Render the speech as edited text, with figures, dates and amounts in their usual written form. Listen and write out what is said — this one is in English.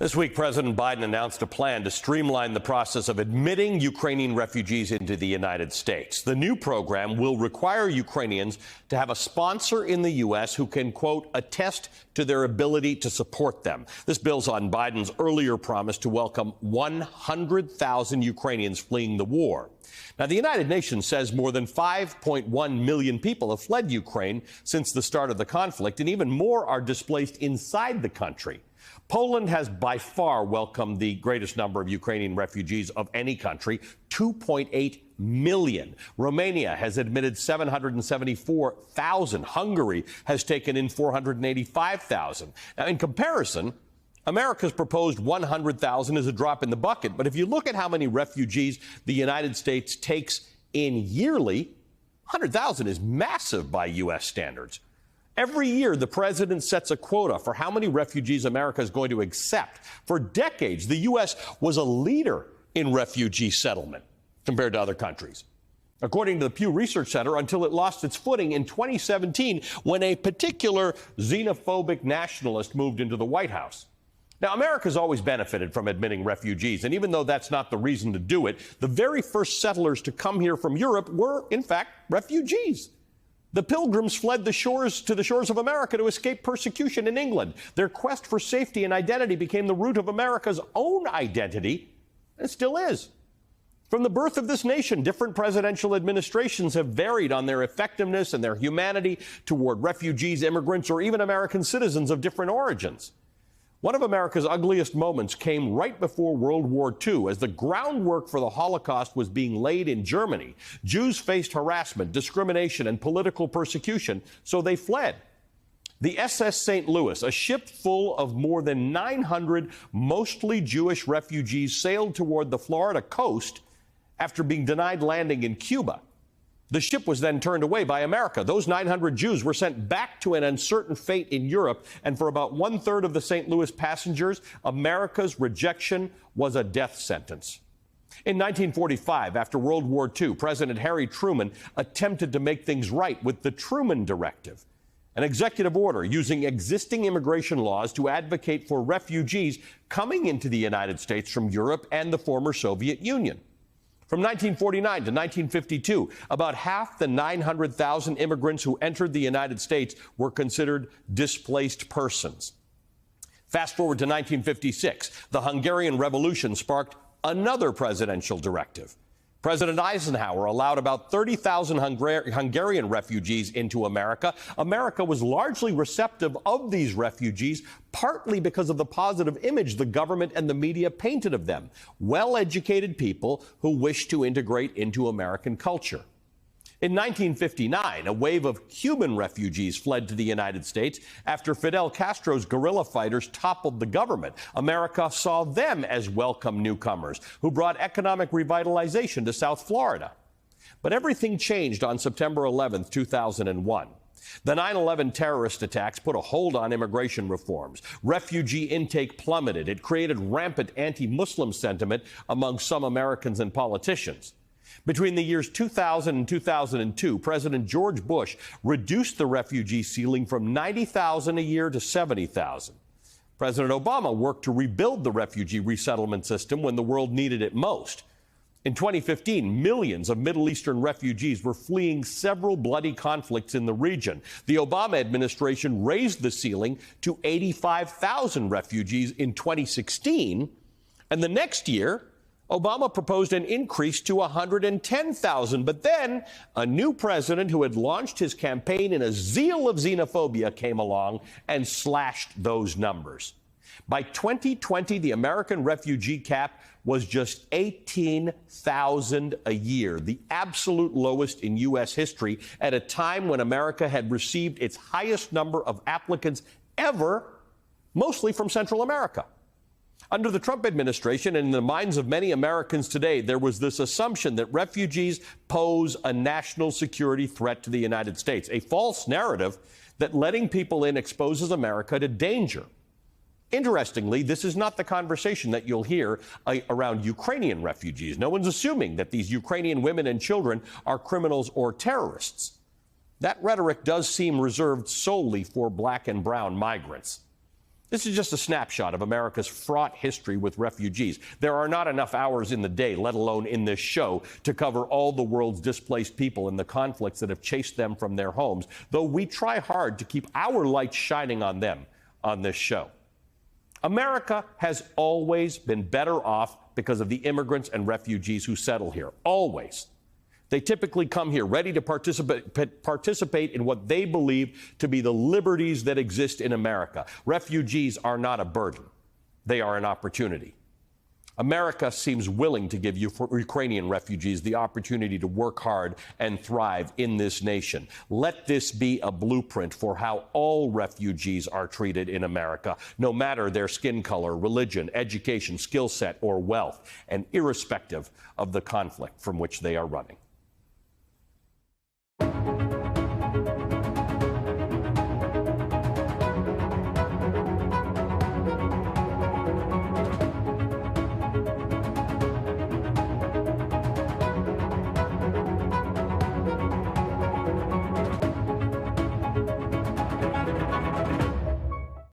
This week, President Biden announced a plan to streamline the process of admitting Ukrainian refugees into the United States. The new program will require Ukrainians to have a sponsor in the U.S. who can, quote, attest to their ability to support them. This builds on Biden's earlier promise to welcome 100,000 Ukrainians fleeing the war. Now, the United Nations says more than 5.1 million people have fled Ukraine since the start of the conflict, and even more are displaced inside the country. Poland has by far welcomed the greatest number of Ukrainian refugees of any country, 2.8 million. Romania has admitted 774,000. Hungary has taken in 485,000. Now, in comparison, America's proposed 100,000 is a drop in the bucket. But if you look at how many refugees the United States takes in yearly, 100,000 is massive by U.S. standards. Every year, the president sets a quota for how many refugees America is going to accept. For decades, the U.S. was a leader in refugee settlement compared to other countries. According to the Pew Research Center, until it lost its footing in 2017 when a particular xenophobic nationalist moved into the White House. Now, America's always benefited from admitting refugees, and even though that's not the reason to do it, the very first settlers to come here from Europe were, in fact, refugees. The Pilgrims fled to the shores of America to escape persecution in England. Their quest for safety and identity became the root of America's own identity, and it still is. From the birth of this nation, different presidential administrations have varied on their effectiveness and their humanity toward refugees, immigrants, or even American citizens of different origins. One of America's ugliest moments came right before World War II. As the groundwork for the Holocaust was being laid in Germany, Jews faced harassment, discrimination, and political persecution, so they fled. The SS St. Louis, a ship full of more than 900 mostly Jewish refugees, sailed toward the Florida coast after being denied landing in Cuba. The ship was then turned away by America. Those 900 Jews were sent back to an uncertain fate in Europe, and for about one-third of the St. Louis passengers, America's rejection was a death sentence. In 1945, after World War II, President Harry Truman attempted to make things right with the Truman Directive, an executive order using existing immigration laws to advocate for refugees coming into the United States from Europe and the former Soviet Union. From 1949 to 1952, about half the 900,000 immigrants who entered the United States were considered displaced persons. Fast forward to 1956, the Hungarian Revolution sparked another presidential directive. President Eisenhower allowed about 30,000 Hungarian refugees into America. America was largely receptive of these refugees, partly because of the positive image the government and the media painted of them. Well-educated people who wished to integrate into American culture. In 1959, a wave of Cuban refugees fled to the United States after Fidel Castro's guerrilla fighters toppled the government. America saw them as welcome newcomers who brought economic revitalization to South Florida. But everything changed on September 11, 2001. The 9/11 terrorist attacks put a hold on immigration reforms. Refugee intake plummeted. It created rampant anti-Muslim sentiment among some Americans and politicians. Between the years 2000 and 2002, President George Bush reduced the refugee ceiling from 90,000 a year to 70,000. President Obama worked to rebuild the refugee resettlement system when the world needed it most. In 2015, millions of Middle Eastern refugees were fleeing several bloody conflicts in the region. The Obama administration raised the ceiling to 85,000 refugees in 2016, and the next year, Obama proposed an increase to 110,000, but then a new president who had launched his campaign in a zeal of xenophobia came along and slashed those numbers. By 2020, the American refugee cap was just 18,000 a year, the absolute lowest in U.S. history, at a time when America had received its highest number of applicants ever, mostly from Central America. Under the Trump administration and in the minds of many Americans today, there was this assumption that refugees pose a national security threat to the United States, a false narrative that letting people in exposes America to danger. Interestingly, this is not the conversation that you'll hear around Ukrainian refugees. No one's assuming that these Ukrainian women and children are criminals or terrorists. That rhetoric does seem reserved solely for black and brown migrants. This is just a snapshot of America's fraught history with refugees. There are not enough hours in the day, let alone in this show, to cover all the world's displaced people and the conflicts that have chased them from their homes, though we try hard to keep our light shining on them on this show. America has always been better off because of the immigrants and refugees who settle here. Always. They typically come here ready to participate in what they believe to be the liberties that exist in America. Refugees are not a burden. They are an opportunity. America seems willing to give Ukrainian refugees the opportunity to work hard and thrive in this nation. Let this be a blueprint for how all refugees are treated in America, no matter their skin color, religion, education, skill set, or wealth, and irrespective of the conflict from which they are running.